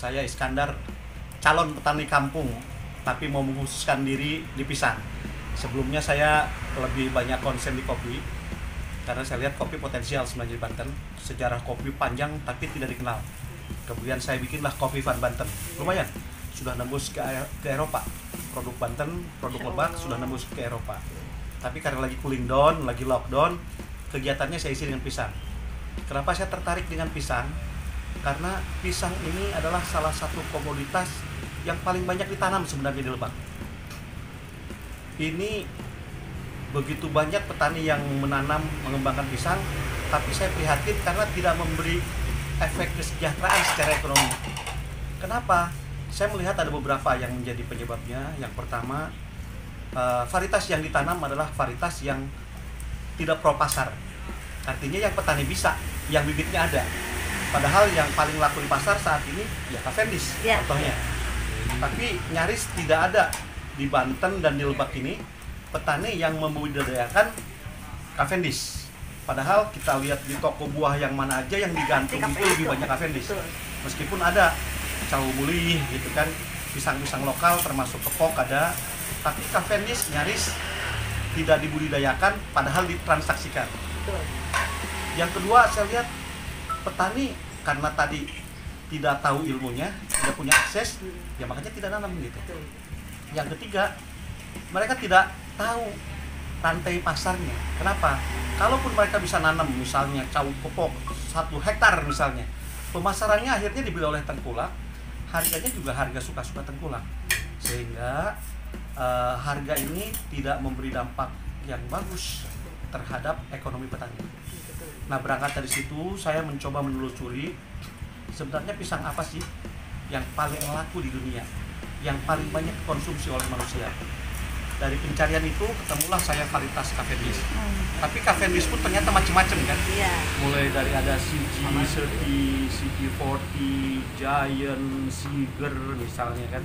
Saya Iskandar, calon petani kampung, tapi mau mengkhususkan diri di pisang. Sebelumnya saya lebih banyak konsen di kopi, karena saya lihat kopi potensial sebenarnya di Banten. Sejarah kopi panjang tapi tidak dikenal. Kemudian saya bikinlah Kopi Van Banten. Lumayan, sudah nembus ke Eropa. Produk Banten, produk Lebak sudah nembus ke Eropa. Tapi karena lagi cooling down, lagi lockdown, kegiatannya saya isi dengan pisang. Kenapa saya tertarik dengan pisang? Karena pisang ini adalah salah satu komoditas yang paling banyak ditanam sebenarnya di Lebak. Ini begitu banyak petani yang menanam, mengembangkan pisang, tapi saya prihatin karena tidak memberi efek kesejahteraan secara ekonomi. Kenapa? Saya melihat ada beberapa yang menjadi penyebabnya. Yang pertama, varietas yang ditanam adalah varietas yang tidak pro pasar. Artinya yang petani bisa, yang bibitnya ada. Padahal yang paling laku di pasar saat ini ya Cavendish contohnya. Tapi nyaris tidak ada di Banten dan di Lebak ini petani yang membudidayakan Cavendish. Padahal kita lihat di toko buah yang mana aja yang digantung itu lebih banyak Cavendish. Meskipun ada Cao Mulih gitu kan, pisang-pisang lokal termasuk kepok ada, tapi Cavendish nyaris tidak dibudidayakan padahal ditransaksikan. Yang kedua, saya lihat petani karena tadi tidak tahu ilmunya, tidak punya akses, ya makanya tidak nanam gitu. Yang ketiga, mereka tidak tahu rantai pasarnya. Kenapa? Kalaupun mereka bisa nanam misalnya Cao Kepok 1 hektar misalnya, pemasarannya akhirnya dibeli oleh tengkulak, harganya juga harga suka-suka tengkulak, sehingga harga ini tidak memberi dampak yang bagus terhadap ekonomi petani. Nah, berangkat dari situ saya mencoba menelusuri sebenarnya pisang apa sih yang paling laku di dunia, yang paling banyak konsumsi oleh manusia. Dari pencarian itu ketemulah saya varietas Cavendish. Tapi Cavendish pun ternyata macam-macam kan. Mulai dari ada CG30, CG40, Giant, Siger misalnya kan.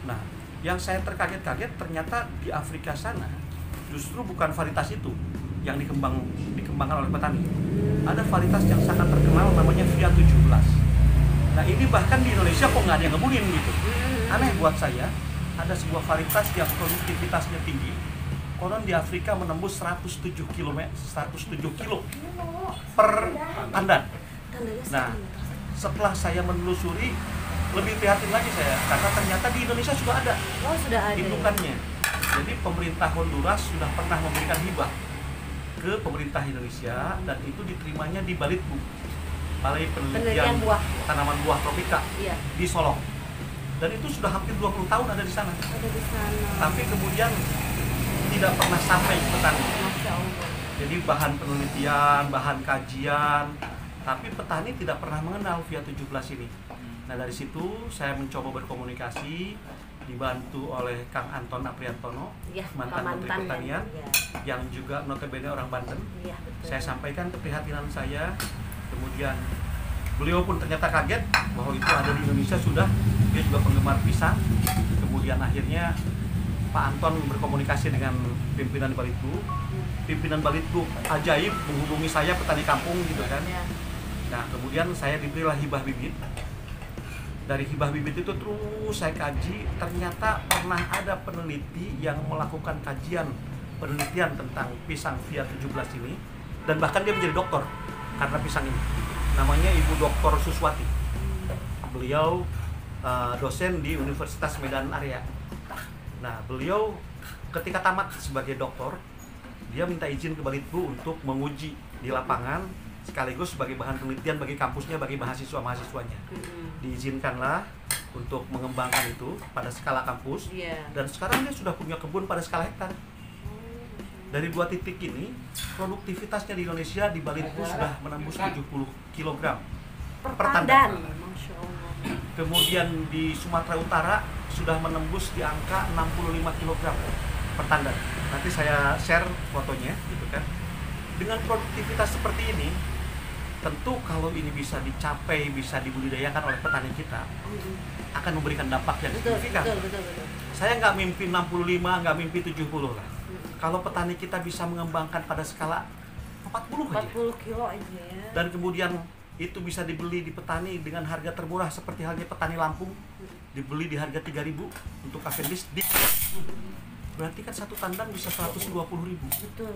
Nah, yang saya terkaget-kaget ternyata di Afrika sana justru bukan varietas itu yang dikembangkan oleh petani. Ada varietas yang sangat terkenal namanya Via 17. Nah, ini bahkan di Indonesia kok nggak ada yang ngebunin gitu. Aneh buat saya, ada sebuah varietas yang produktivitasnya tinggi. Konon di Afrika menembus 107 kilo per tandan. Nah, setelah saya menelusuri, lebih prihatin lagi saya, karena ternyata di Indonesia sudah ada indukannya. Jadi pemerintah Honduras sudah pernah memberikan hibah ke pemerintah Indonesia, dan itu diterimanya di Balitbu, Balai Penelitian Tanaman Buah Tropika di Solong. Dan itu sudah hampir 20 tahun ada di sana. Tapi kemudian tidak pernah sampai ke petani. Jadi bahan penelitian, bahan kajian, tapi petani tidak pernah mengenal Via 17 ini. Nah, dari situ saya mencoba berkomunikasi, dibantu oleh Kang Anton Apriantono, mantan Menteri Pertanian, yang juga notabene orang Banten. Saya sampaikan keprihatinan saya, kemudian beliau pun ternyata kaget bahwa itu ada di Indonesia sudah. Dia juga penggemar pisang. Kemudian akhirnya Pak Anton berkomunikasi dengan pimpinan Balitbu. Pimpinan Balitbu ajaib menghubungi saya, petani kampung gitu kan. Nah, kemudian saya diberilah hibah bibit. Dari hibah bibit itu terus saya kaji, ternyata pernah ada peneliti yang melakukan kajian penelitian tentang pisang Via 17 ini, dan bahkan dia menjadi doktor karena pisang ini. Namanya Ibu Dr. Suswati. Beliau dosen di Universitas Medan Area. Nah, beliau ketika tamat sebagai doktor, dia minta izin ke Balitbu untuk menguji di lapangan sekaligus sebagai bahan penelitian bagi kampusnya, bagi mahasiswa-mahasiswanya. Diizinkanlah untuk mengembangkan itu pada skala kampus, dan sekarang dia sudah punya kebun pada skala hektar. Dari 2 titik ini, produktivitasnya di Indonesia di Balitbu sudah menembus 70 kg per tandan. Kemudian di Sumatera Utara sudah menembus di angka 65 kg per tandan. Nanti saya share fotonya gitu kan. Dengan produktivitas seperti ini, tentu kalau ini bisa dicapai, bisa dibudidayakan oleh petani kita, akan memberikan dampak yang signifikan. Saya nggak mimpi 65, nggak mimpi 70 lah. Kalau petani kita bisa mengembangkan pada skala 40 aja. 40 kilo aja ya. Dan kemudian itu bisa dibeli di petani dengan harga termurah seperti halnya petani Lampung, dibeli di harga 3.000 untuk Cavendish. Berarti kan satu tandan bisa 120.000. Betul.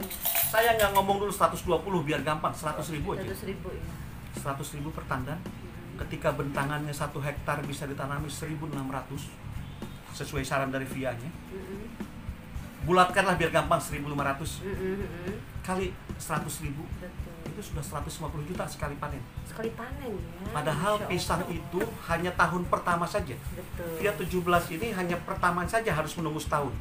Saya nggak ngomong dulu 120 biar gampang, 100.000 aja. 100.000 ya. 100.000 per tandan. Ketika bentangannya 1 hektar bisa ditanami 1.600 sesuai saran dari VIA-nya. Bulatkanlah biar gampang 1.500 kali 100.000. Itu sudah 150 juta sekali panen. Sekali panen ya. Padahal pisang itu hanya tahun pertama saja. Betul. VIA 17 ini hanya pertama saja harus menunggu setahun.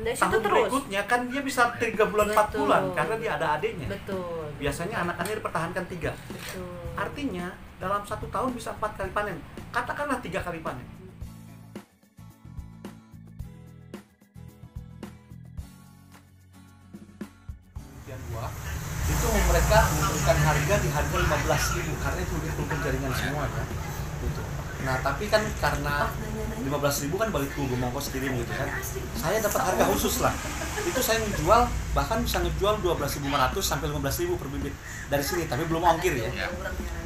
Tahun berikutnya kan dia bisa 3 bulan 4 bulan karena dia ada adiknya. Betul. Biasanya anak-anaknya dipertahankan 3. Betul. Artinya dalam 1 tahun bisa 4 kali panen. Katakanlah 3 kali panen. Yang dua, itu mereka memberikan harga di harga 15.000 karena itu kultur jaringan semua ya. Gitu. Nah tapi kan karena 15.000 kan balik ke ongkos kirim gitu kan. Saya dapat harga khusus lah. Itu saya ngejual bahkan bisa ngejual 12.500 sampai 15.000 per bibit dari sini, tapi belum ongkir ya.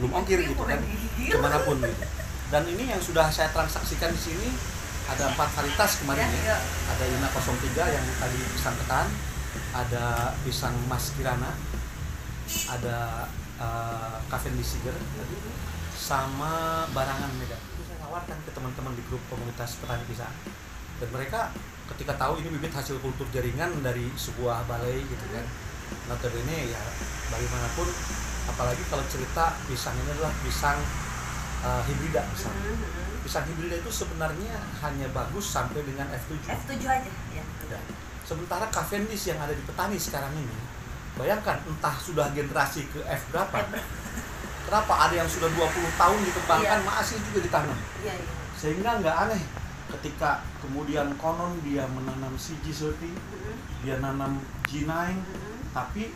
Belum ongkir gitu kan. Kemanapun gitu. Dan ini yang sudah saya transaksikan di sini ada 4 varietas kemarin ya. Ada Ina 03 yang tadi pisang ketan, ada pisang Mas Kirana, ada Cavendish Seger sama Barangan Medan. Itu saya tawarkan ke teman-teman di grup komunitas petani pisang. Dan mereka ketika tahu ini bibit hasil kultur jaringan dari sebuah balai gitu kan. Notabene ya bagaimanapun, apalagi kalau cerita pisang ini adalah pisang hibrida pisang. Pisang hibrida itu sebenarnya hanya bagus sampai dengan F7. F7 aja ya. Sementara Cavendish yang ada di petani sekarang ini, bayangkan entah sudah generasi ke F berapa. Kenapa ada yang sudah 20 tahun dikembangkan masih juga ditanam. Sehingga nggak aneh ketika kemudian konon dia menanam CG30, dia nanam G9, tapi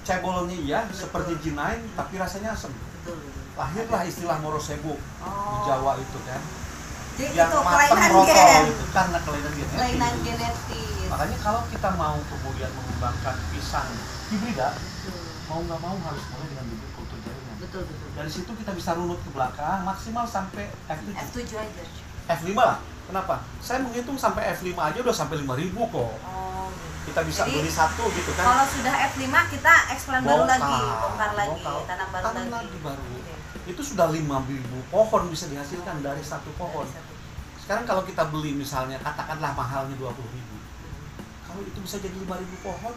cebolnya iya seperti G9 tapi rasanya asam. Lahirlah istilah Morosebo di Jawa itu kan. Jadi yang itu matang rotol itu karena kelainan genetik. Makanya kalau kita mau kemudian mengembangkan pisang hibrida, mau nggak mau harus mulai dengan bibit kultur jaringan. Betul. Dari situ kita bisa runut ke belakang maksimal sampai F7. F7 aja. F5 lah. Kenapa? Saya menghitung sampai F5 aja udah sampai 5.000 kok. Kita bisa beli satu gitu kan. Kalau sudah F5 kita eksplan baru lagi, bongkar lagi, tanam baru lagi. Itu sudah 5.000 pohon bisa dihasilkan dari satu pohon. Sekarang kalau kita beli misalnya katakanlah mahalnya 20.000. Kalau itu bisa jadi 5.000 pohon,